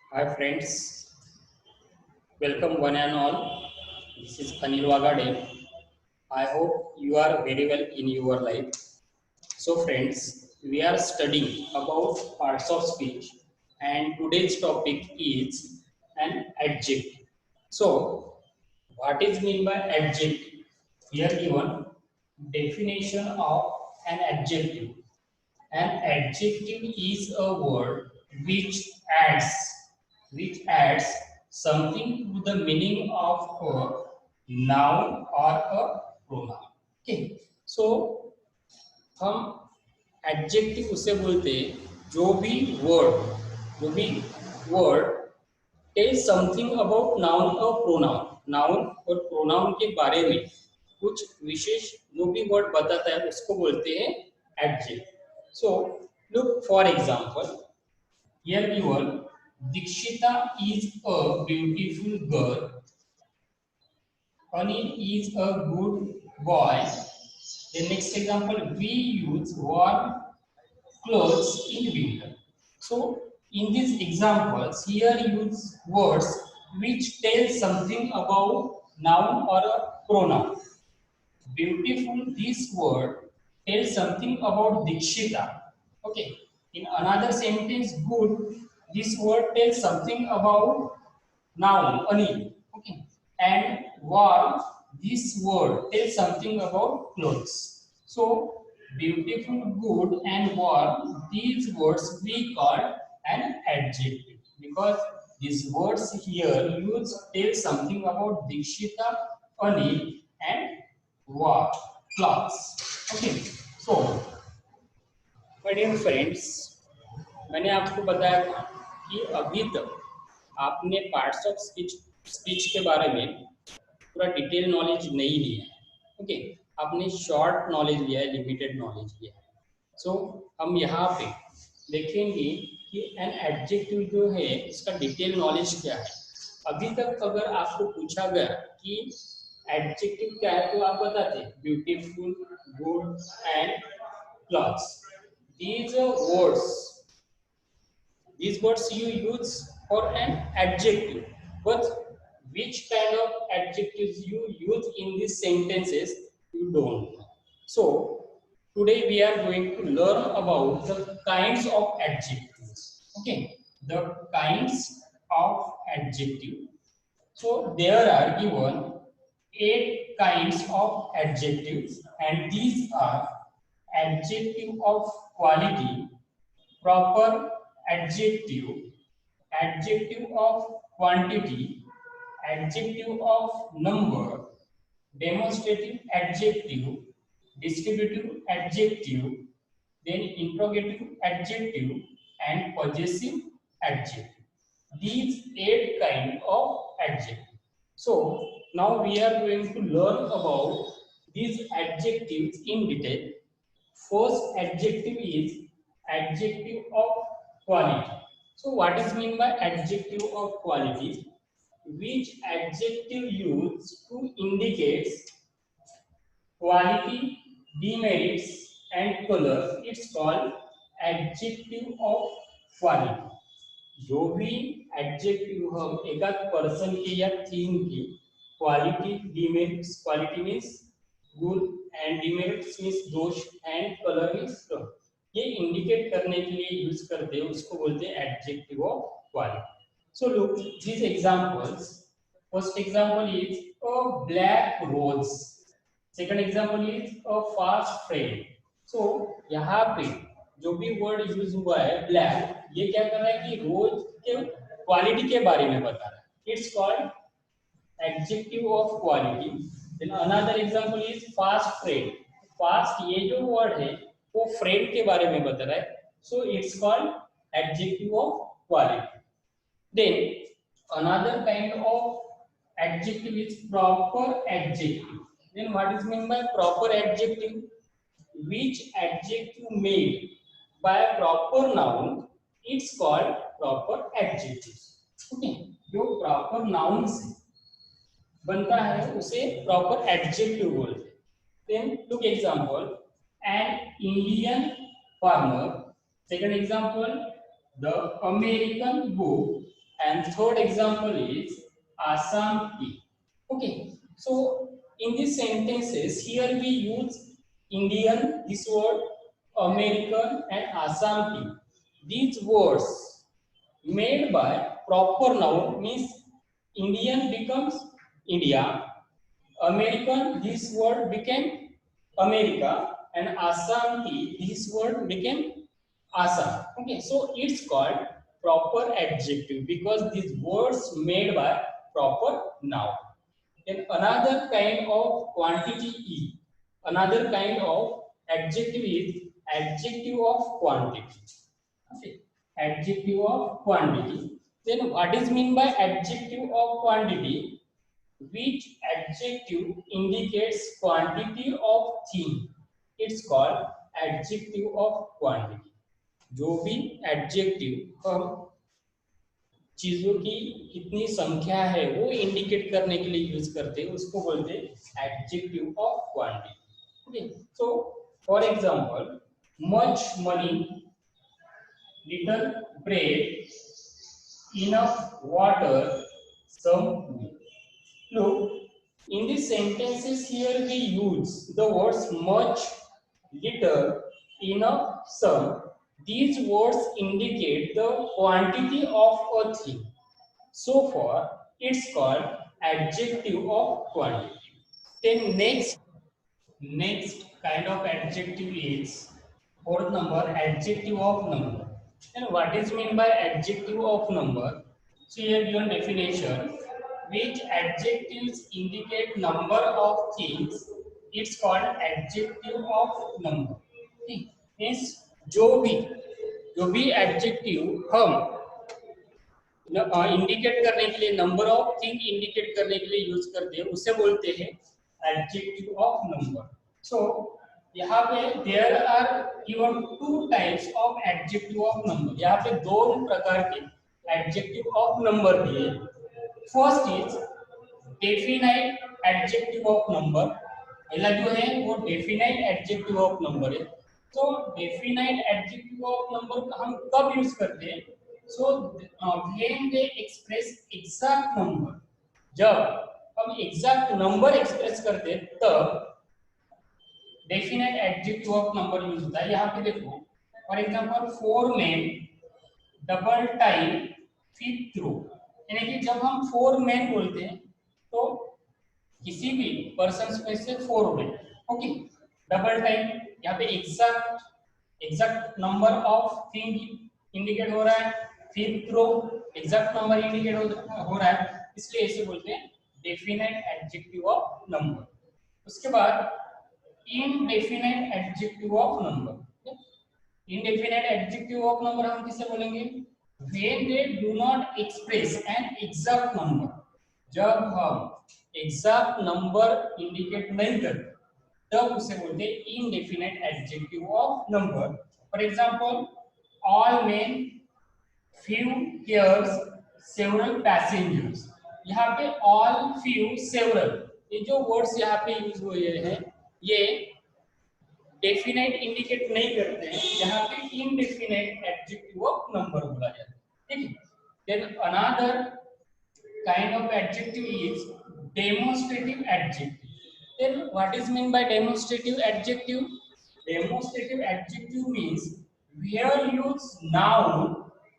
Hi friends, welcome one and all. This is Anil Wagade. I hope you are very well in your life. So friends, we are studying about parts of speech and today's topic is an adjective. So what is mean by adjective? Here given definition of an adjective. An adjective is a word which adds which adds something to the meaning of a noun or a pronoun. Okay, so हम adjective उसे बोलते हैं जो भी word tell something about noun और pronoun noun और pronoun के बारे में कुछ विशेष जो भी वर्ड बताता है उसको बोलते हैं adjective. So look for example, here given Dikshita is a beautiful girl, Anil is a good boy. The next example, we use warm clothes in winter. So in these examples, here use words which tell something about noun or a pronoun. Beautiful, this word tells something about Dikshita. Okay. In another sentence, good, this word tells something about noun, Anil. Okay. And warm, this word tells something about clothes. So, beautiful, good, and warm, these words we call an adjective because these words here use tell something about Dikshita, Anil, and what clothes. Okay. So, my dear friends, मैंने आपको बताया था कि अभी तक आपने parts of speech के बारे में पूरा डिटेल नॉलेज नहीं लिया है. ओके, आपने शॉर्ट नॉलेज लिया है, लिमिटेड नॉलेज लिया है. सो हम यहाँ पे देखेंगे कि एन एडजेक्टिव जो है इसका डिटेल नॉलेज क्या है. अभी तक अगर आपको पूछा गया कि एडजेक्टिव क्या है तो आप बताते beautiful, good and clothes. these words these words you use for an adjective, but which kind of adjectives you use in these sentences you don't know. So today we are going to learn about the kinds of adjectives. Okay, the kinds of adjective. So there are given 8 kinds of adjectives, and these are adjective of quality, proper adjective, adjective of quantity, adjective of number, demonstrative adjective, descriptive adjective, then interrogative adjective, and possessive adjective. These 8 kind of adjectives. So now we are going to learn about these adjectives in detail. First adjective is adjective of quality. So what is mean by adjective of quality? Which adjective used to indicate quality, demerits and color, it's called adjective of quality. जो भी adjective हम एक person की या thing की quality, demerits, quality means good and demerits means दोष and colour means रंग, ये इंडिकेट करने के लिए यूज करते हैं उसको बोलते हैं adjective of quality. So look this examples. First example is a black rose. Second example is a fast friend. So यहाँ पे जो भी वर्ड यूज हुआ है ब्लैक, ये क्या कर रहा है कि रोज के क्वालिटी के बारे में बता रहा है. It's called adjective of quality. Then another example is fast friend. Fast, ये जो वर्ड है वो फ्रेंड के बारे में बता रहा है, so it's called adjective of quality. Then another kind of adjective is proper adjective. Then what is mean by proper adjective? which adjective made by a proper noun, it's called proper adjective. Okay, जो proper noun से बनता है उसे proper adjective बोलते हैं. Then look example, an Indian farmer. Second example, the American book. and third example is Assam tea. Okay, so in these sentences, here we use Indian, this word, American, and Assam tea. These words made by proper noun means Indian becomes India, American, this word became America, and Assam tea, this word became Assam. Okay, so it's called proper adjective because these words made by proper noun. Then another kind of quantity is another kind of adjective is adjective of quantity. Okay, adjective of quantity. Then what is mean by adjective of quantity? Which adjective indicates quantity of thing? It's called adjective of quantity. जो भी adjective हम चीजों की कितनी संख्या है वो indicate करने के लिए यूज करते हैं उसको बोलते हैं adjective of quantity. Okay, so for example much money, little bread, enough water, some food. Look, in these sentences here we use the words much, little, enough, some. These words indicate the quantity of a thing. So far, it's called adjective of quantity. Then next kind of adjective is fourth number, adjective of number. And what is meant by adjective of number? So here given definition, which adjectives indicate number of things, it's called adjective of number. ठीक, means जो भी adjective हम indicate करने के लिए number of thing indicate करने के लिए यूज करते हैं उसे बोलते हैं एडजेक्टिव ऑफ नंबर. सो यहाँ पे there are given two types of adjective of number. यहाँ पे दो प्रकार के एडजेक्टिव ऑफ नंबर दिए. First is definite adjective of number. पहला जो है वो डेफिनाइट एडजेक्टिव ऑफ नंबर है. तो डेफिनाइट एडजेक्टिव ऑफ नंबर हम कब यूज करते हैं? So when they express exact number, जब हम exact number express करते हैं तब definite adjective of number use होता है. यहाँ पे देखो for example 4 men double time fifth row. यानी कि जब हम 4 men बोलते हैं तो किसी भी पर्सन में से 4 men. ओके, डबल टाइम यहाँ पे exact number of thing indicate हो रहा है. Fifth row exact number indicate हो रहा है, इसलिए इसे बोलते हैं डेफिनाइट एडजेक्टिव ऑफ नंबर. उसके बाद indefinite adjective of number. Indefinite adjective of number हम किसे बोलेंगे? when they do not express an exact number. जब हम एग्जैक्ट नंबर इंडिकेट नहीं करते तब उसे बोलते हैं indefinite adjective of number. For example all men, few, cares, several passengers. यहाँ पे all, few, several ये जो वर्ड्स यहाँ पे यूज हुए हैं ये डेफिनाइट इंडिकेट नहीं करते हैं. यहाँ पे इनडेफिनाइट एडजेक्टिव ऑफ नंबर बोला जाता है. ठीक है. Then another kind of adjective is demonstrative adjective. Then what is mean by demonstrative adjective? Demonstrative adjective means where use noun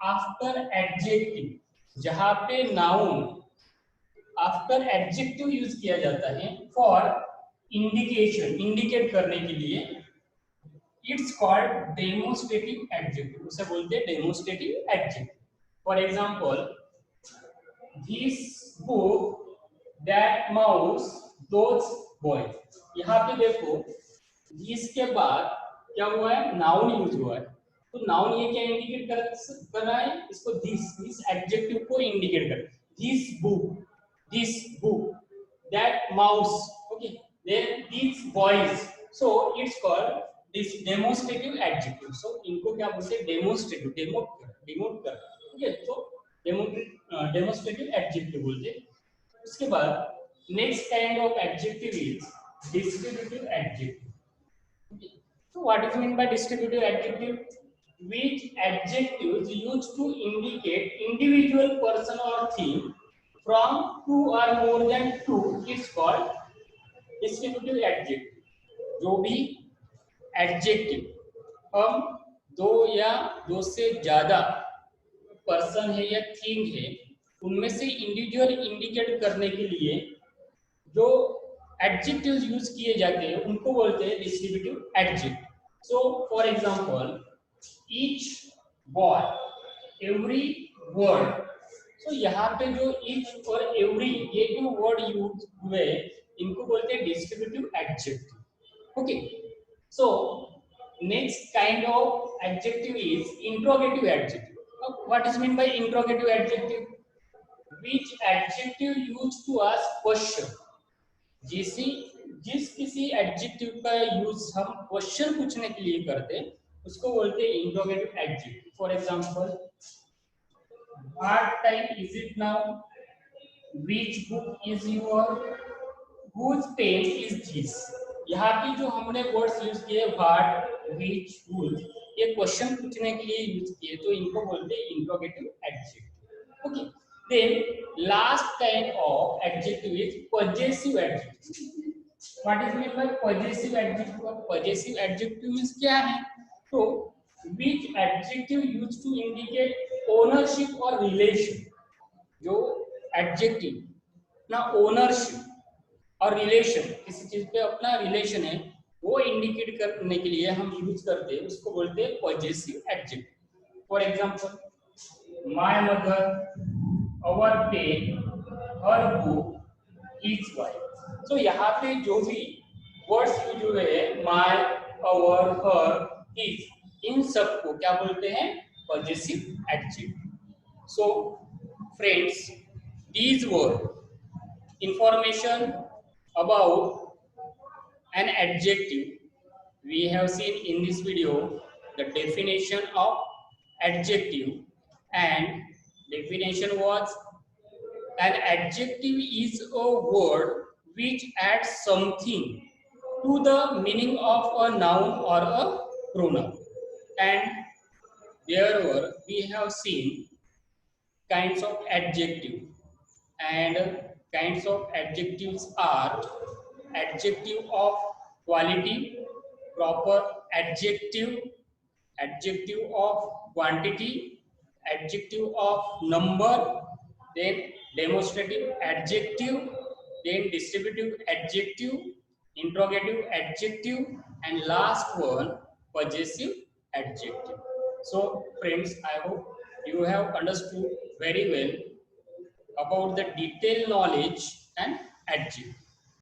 after adjective. जहां पे noun after adjective यूज किया जाता है for indication, indicate करने के लिए, it's called demonstrative adjective. उसे बोलते हैं demonstrative adjective. For example, this book, that mouse, those boys. यहाँ पे देखो this के बाद क्या हुआ है? नाउन यूज हुआ है. तो नाउन ये क्या इंडिकेट कर रहा है? इसको दिस एडजेक्टिव को इंडिकेट कर. This book, that mouse, okay, then this boys. So it's called this demonstrative adjective. So इनको क्या बोलते हैं? डेमोन्स्ट्रेटिव, डिनोट कर. ओके, तो डेमोन्स्ट्रेटिव एडजेक्टिव बोलते हैं. उसके बाद next kind of adjective is distributive adjective. So what is meant by distributive adjective? which adjectives used to indicate individual person or thing from two or more than two is called distributive adjective. जो भी adjective हम दो या दो से ज्यादा person है या थिंग है उनमें से इंडिविजुअल इंडिकेट करने के लिए जो एडजेक्टिव्स यूज किए जाते हैं उनको बोलते हैं distributive adjective. So for example each boy every word. So यहाँ पे जो ईच और एवरी ये जो वर्ड यूज हुए इनको बोलते हैं distributive adjective. Okay, so next kind of adjective is interrogative adjective. What is mean bye interrogative adjective? which adjective used to ask question। जिस किसी एडजेक्टिव का यूज हम क्वेश्चन पूछने के लिए करते हैं उसको बोलते हैं interrogative adjective. For example what time is it now, which book is your, whose pen is this. यहाँ पे जो हमने वर्ड्स यूज किए व्हाट, व्हिच, हुज, ये क्वेश्चन पूछने के लिए यूज किए तो इनको बोलते हैं interrogative adjective. Okay, then last kind of adjective is possessive adjective। what is meant by possessive adjective? Possessive adjective means क्या है? तो which adjective used to indicate ownership or relation। जो adjective ना ownership और relation किसी चीज पे अपना relation है वो इंडिकेट करने के लिए हम यूज करते हैं उसको बोलते हैं possessive adjective। For example my mother, our pen, her book, his wife। तो यहाँ पे जो भी वर्ड्स यूज हुए हैं my, our, her, his, इन सबको क्या बोलते हैं? Possessive adjective. So friends, these were information about an adjective। we have seen in this video the definition of adjective, and definition was an adjective is a word which adds something to the meaning of a noun or a pronoun। and therefore we have seen kinds of adjective, and kinds of adjectives are adjective of quality, proper adjective, adjective of quantity, adjective of number, then demonstrative adjective, then distributive adjective, interrogative adjective, and last one possessive adjective। So friends, I hope you have understood very well about the detailed knowledge and adjective।